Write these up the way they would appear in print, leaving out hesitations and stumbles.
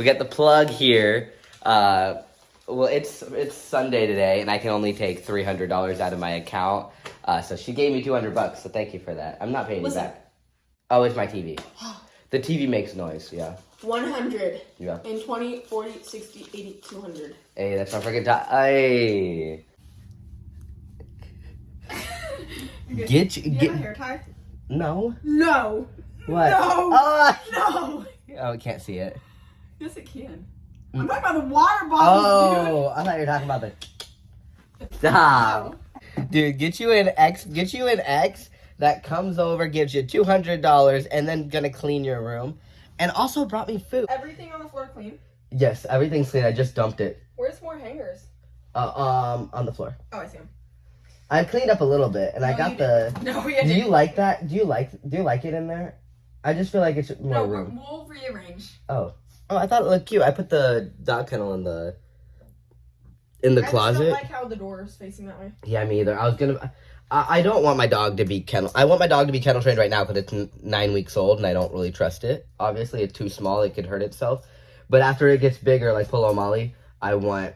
We got the plug here. Well, it's Sunday today, and I can only take $300 out of my account. So she gave me $200, so thank you for that. I'm not paying you back. Oh, it's my TV. The TV makes noise, yeah. 100. Yeah. And 20, 40, 60, 80, 200. Hey, that's my freaking time. Hey. Get you. Do you have a hair tie? No. No. What? No. No. Oh, I can't see it. Yes, it can. I'm talking about the water bottle. Oh, I thought you were talking about the. Stop. Dude, get you an X that comes over, gives you $200, and then gonna clean your room. And also brought me food. Everything on the floor clean? Yes, everything's clean. I just dumped it. Where's more hangers? On the floor. Oh, I see them. I cleaned up a little bit, and I got the. No, we didn't. Do you like that? Do you like it in there? I just feel like it's more room. No, we'll rearrange. Oh, I thought it looked cute. I put the dog kennel in the closet. I don't like how the door is facing that way. Yeah, me either. I don't want my dog to be kennel. I want my dog to be kennel trained right now because it's 9 weeks old and I don't really trust it. Obviously, it's too small; it could hurt itself. But after it gets bigger, like Polo Molly, I want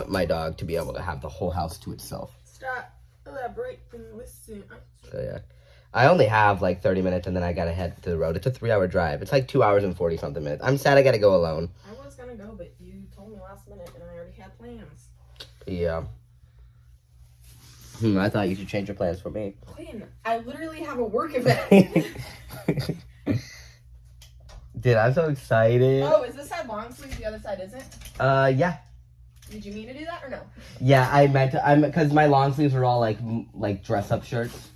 my dog to be able to have the whole house to itself. Stop, elaborate, and listen. So yeah, I only have like 30 minutes and then I gotta head to the road. It's a 3-hour drive. It's like 2 hours and 40 something minutes. I'm sad I gotta go alone. I was gonna go, but you told me last minute and I already had plans. Yeah. I thought you should change your plans for me. Quinn, I literally have a work event. Dude, I'm so excited. Oh, is this side long sleeve, the other side isn't? Yeah. Did you mean to do that or no? Yeah, I meant to. Because my long sleeves are all like dress up shirts.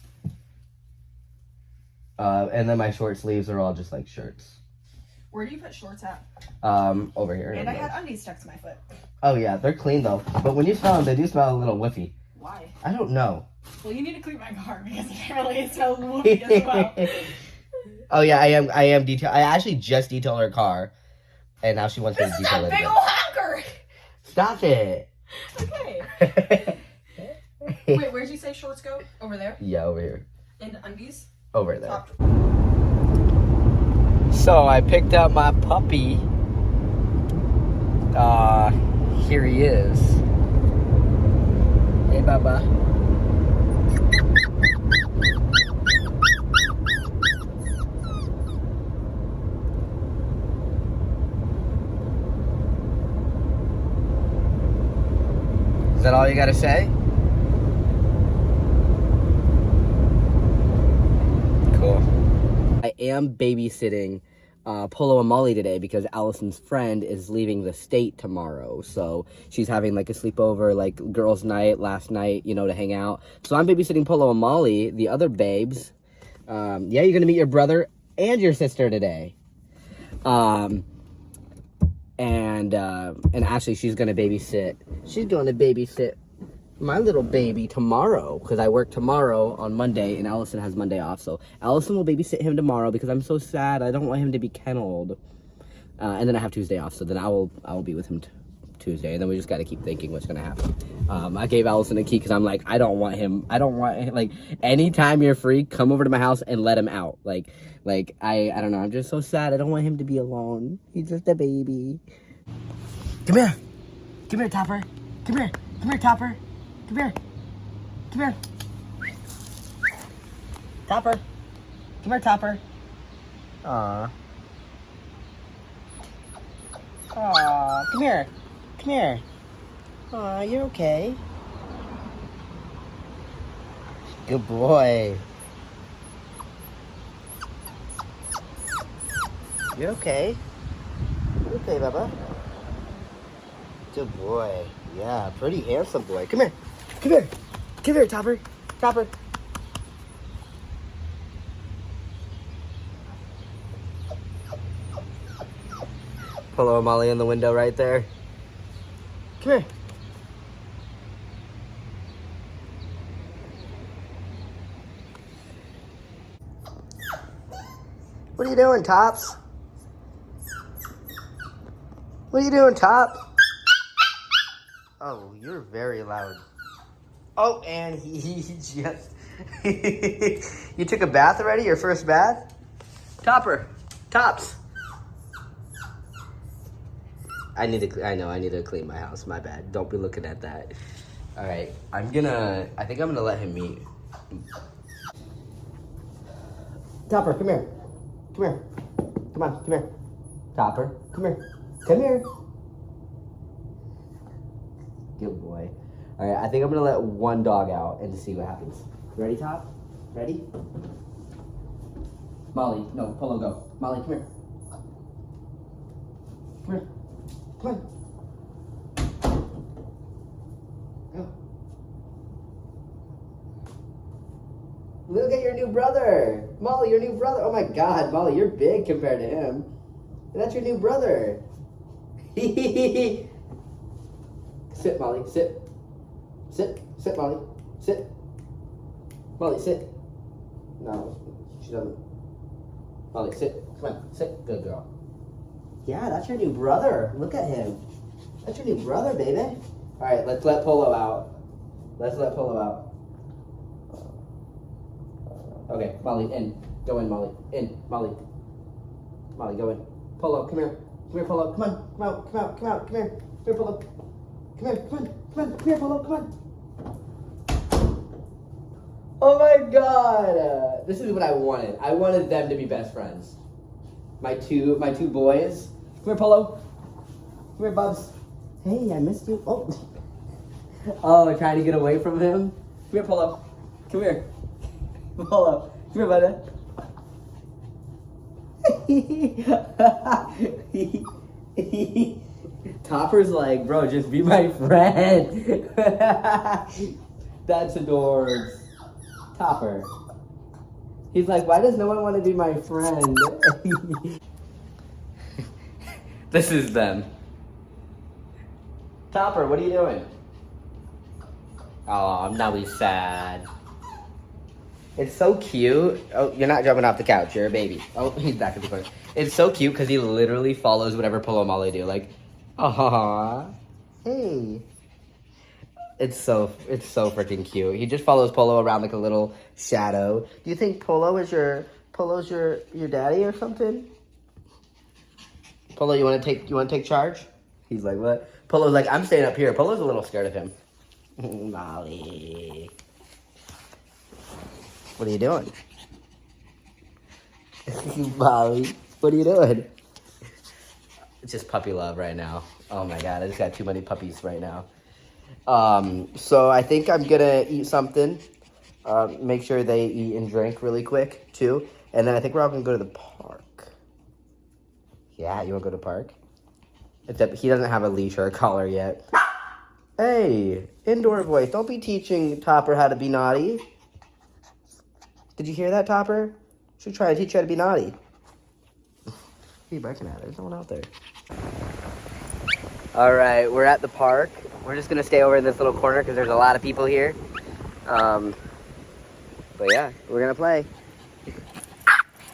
And then my short sleeves are all just like shirts. Where do you put shorts at? Over here. And I had undies stuck to my foot. Oh yeah, they're clean though. But when you smell them, they do smell a little whiffy. Why? I don't know. Well, you need to clean my car because apparently it smells woofy as well. Oh yeah, I am detail. I actually just detailed her car, and now she wants me to detail it Big again. ol' honker! Stop it. Okay. Wait, where'd you say shorts go? Over there? Yeah, over here. And undies? Over there. Top. So I picked up my puppy. Here he is. Hey, Baba. Is that all you gotta say? Cool. I am babysitting Polo and Molly today because Allison's friend is leaving the state tomorrow. So she's having like a sleepover, like girls' night last night, to hang out. So I'm babysitting Polo and Molly, the other babes. Yeah, you're gonna meet your brother and your sister today. And Ashley, she's gonna babysit. She's gonna babysit my little baby tomorrow because I work tomorrow on Monday and Allison has Monday off. So Allison will babysit him tomorrow because I'm so sad. I don't want him to be kenneled. And then I have Tuesday off, so then I will be with him Tuesday. And then we just got to keep thinking what's gonna happen. I gave Allison a key because I'm like, I don't want him. Like anytime you're free, come over to my house and let him out. Like I don't know. I'm just so sad. I don't want him to be alone. He's just a baby. Come here, Topper. Come here, Topper. Come here. Topper. Come here, Topper. Aw. Come here. Aw, you're okay. Good boy. You're okay. You okay, Bubba? Good boy. Yeah, pretty handsome boy. Come here, Topper. Polo and Molly in the window right there. Come here. What are you doing, Tops? What are you doing, Top? Oh, you're very loud. Oh, and he just... You took a bath already? Your first bath? Tops. I know I need to clean my house. My bad. Don't be looking at that. All right, I think I'm gonna let him eat. Topper, come here. Come here. Come on, come here. Topper, come here. Come here. Good boy. All right, I think I'm gonna let one dog out and see what happens. Ready, Top? Ready? Molly, no, Polo, go. Molly, come here. Come here. Come on. Go. Look at your new brother. Molly, your new brother. Oh my God, Molly, you're big compared to him. That's your new brother. Sit, Molly, sit. Sit, sit, Molly, sit. Molly, sit. No, she doesn't. Molly, sit. Come on, sit. Good girl. Yeah, that's your new brother. Look at him. That's your new brother, baby. All right, let's let Polo out. Let's let Polo out. Okay, Molly, in. Go in, Molly. In, Molly. Molly, go in. Polo, come here. Come here, Polo. Come on. Come out, come out, come out. Come here. Come here, Polo. Come here, come on. Come on. Come here, Polo. Come on. Oh my God. This is what I wanted. I wanted them to be best friends. My two boys. Come here, Polo. Come here, Bubs. Hey, I missed you. Oh. Oh, trying to get away from him. Come here, Polo. Come here. Polo. Come here, buddy. Topper's like, bro, just be my friend. That's adorbs. Topper. He's like, why does no one want to be my friend? This is them. Topper, what are you doing? Oh, now he's sad. It's so cute. Oh, you're not jumping off the couch. You're a baby. Oh, he's back in the corner. It's so cute because he literally follows whatever Polo and Molly do. Like, aww. Hey. It's so freaking cute. He just follows Polo around like a little shadow. Do you think Polo's your daddy or something? Polo, you want to take charge? He's like, what? Polo's like, I'm staying up here. Polo's a little scared of him. Molly. What are you doing? Molly, what are you doing? It's just puppy love right now. Oh my God, I just got too many puppies right now. So I think I'm gonna eat something. Make sure they eat and drink really quick too. And then I think we're all gonna go to the park. Yeah, you wanna go to the park? Except he doesn't have a leash or a collar yet. Hey, indoor voice, don't be teaching Topper how to be naughty. Did you hear that, Topper? Should try to teach you how to be naughty. What are you barking at? There's no one out there. All right, we're at the park. We're just gonna stay over in this little corner because there's a lot of people here. But yeah, we're gonna play.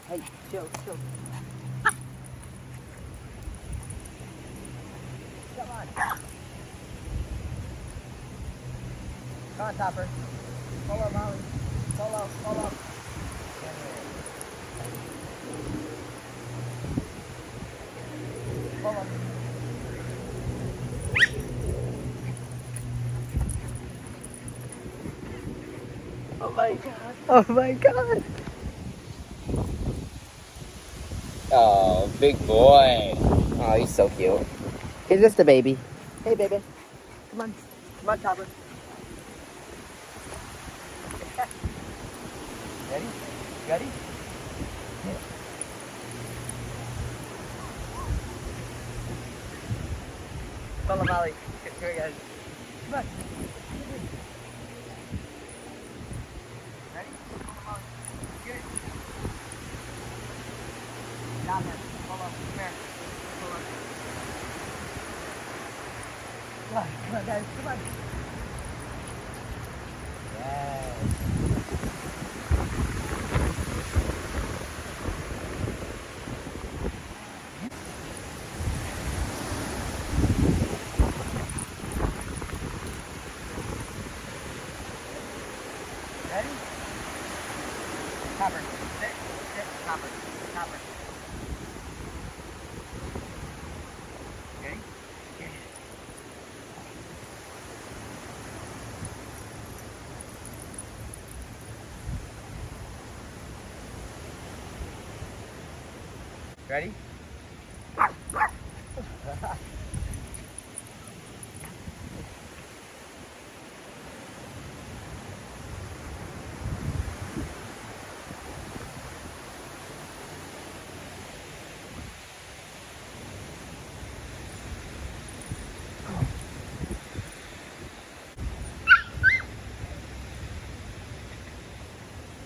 Hey, chill. Come on. Come on, Topper. Follow Molly. Follow. Oh my God. Oh, big boy. Oh, he's so cute. He's just a baby. Hey, baby. Come on, Topper. Ready? Follow Molly. Here we go. Come on. Ready? Follow. Get it. Down there. Follow. Come here. Follow. Come on, guys. Come on. Yes. Ready? Topper. Sit. Topper. Ready? Ready? Come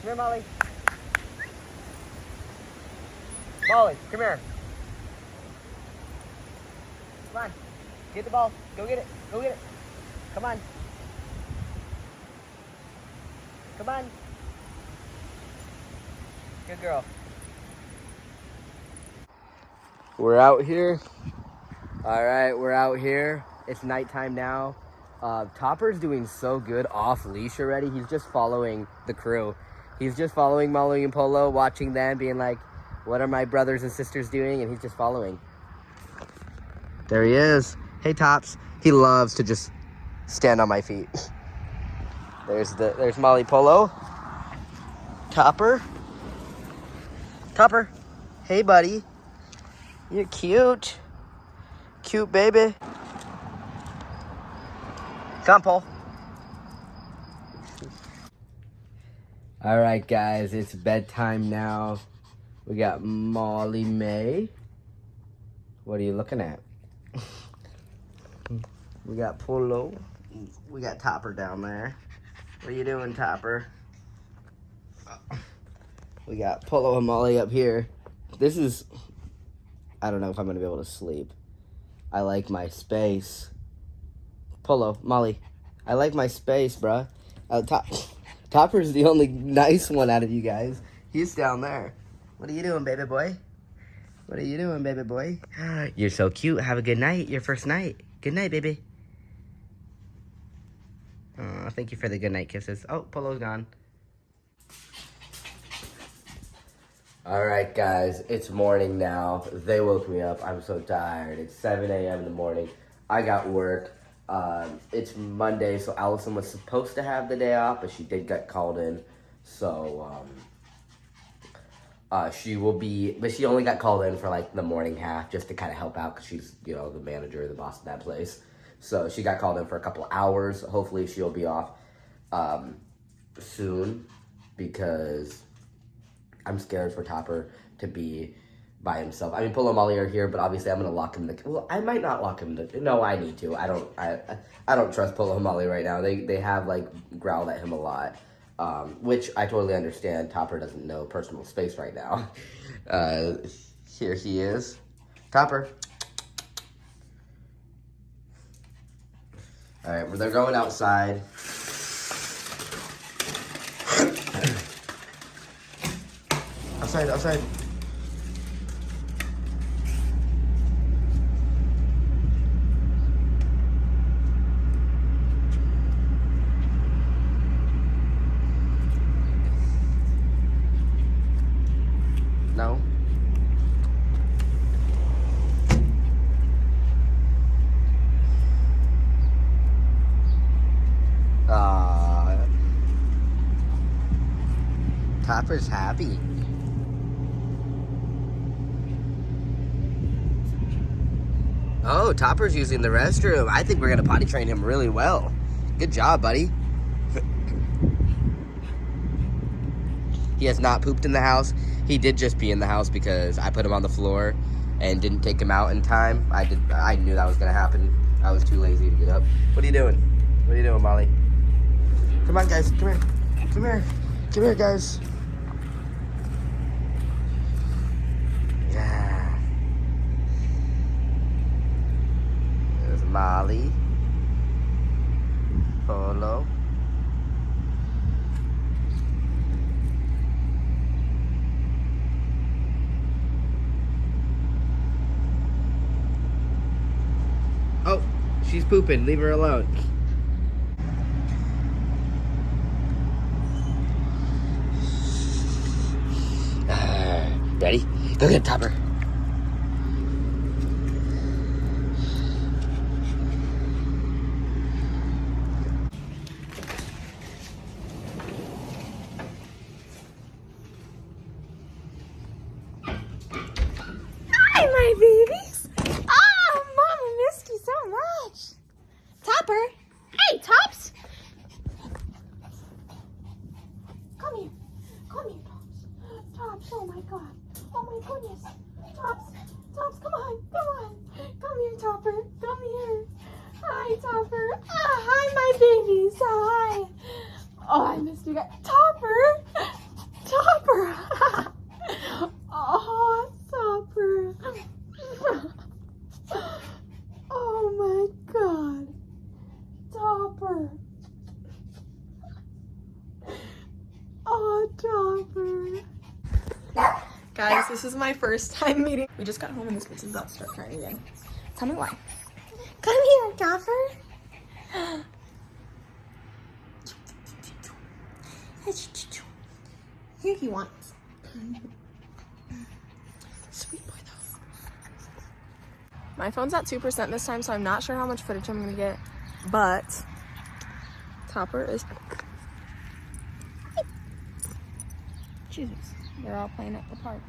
here, Molly. Molly, come here. Come on. Get the ball. Go get it. Go get it. Come on. Come on. Good girl. We're out here. All right, we're out here. It's nighttime now. Topper's doing so good off leash already. He's just following the crew. He's just following Molly and Polo, watching them, being like, what are my brothers and sisters doing? And he's just following. There he is. Hey, Tops. He loves to just stand on my feet. There's Molly, Polo. Topper. Topper. Hey, buddy. You're cute. Cute baby. Come on, Paul. All right, guys, it's bedtime now. We got Molly May. What are you looking at? We got Polo. We got Topper down there. What are you doing, Topper? We got Polo and Molly up here. This is... I don't know if I'm going to be able to sleep. I like my space. Polo, Molly, I like my space, bruh. Topper's the only nice one out of you guys. He's down there. What are you doing, baby boy? What are you doing, baby boy? You're so cute. Have a good night. Your first night. Good night, baby. Oh, thank you for the good night kisses. Oh, Polo's gone. All right, guys. It's morning now. They woke me up. I'm so tired. It's 7 a.m. in the morning. I got work. It's Monday, so Allison was supposed to have the day off, but she did get called in. So, she will be, but she only got called in for like the morning half just to kind of help out because she's, you know, the manager, the boss of that place. So she got called in for a couple hours. Hopefully she'll be off, soon because I'm scared for Topper to be by himself. I mean, Polo and Molly are here, but obviously I'm gonna lock him in the. Well, I might not lock him in the. No, I need to. I don't trust Polo and Molly right now. They have like growled at him a lot, which I totally understand. Topper doesn't know personal space right now. Here he is, Topper. All right, well, they're going outside. Outside. No. Topper's happy. Oh, Topper's using the restroom. I think we're gonna potty train him really well. Good job, buddy. He has not pooped in the house. He did just pee in the house because I put him on the floor and didn't take him out in time. I knew that was gonna happen. I was too lazy to get up. What are you doing? What are you doing, Molly? Come on, guys. Come here. Come here. Come here, guys. Yeah. There's Molly. Polo. Oh, she's pooping. Leave her alone. Ready? Go get Topper. Hi, my babies. Oh, Mama missed you so much. Topper. Hey, Tops. Come here. Come here, Tops. Tops, oh my God. Oh my goodness. Tops. Tops, come on. Come on. Come here, Topper. Come here. Hi, Topper. Ah, hi, my babies. Hi. Oh, I missed you guys. Topper. Topper. Oh, Topper. Oh my God. Topper. Oh, Topper. Guys, this is my first time meeting. We just got home and this bitch is about to start crying again. Tell me why. Come here, Topper. Here he wants. Sweet boy though. My phone's at 2% this time, so I'm not sure how much footage I'm gonna get, but Topper is. Jesus, they're all playing at the park.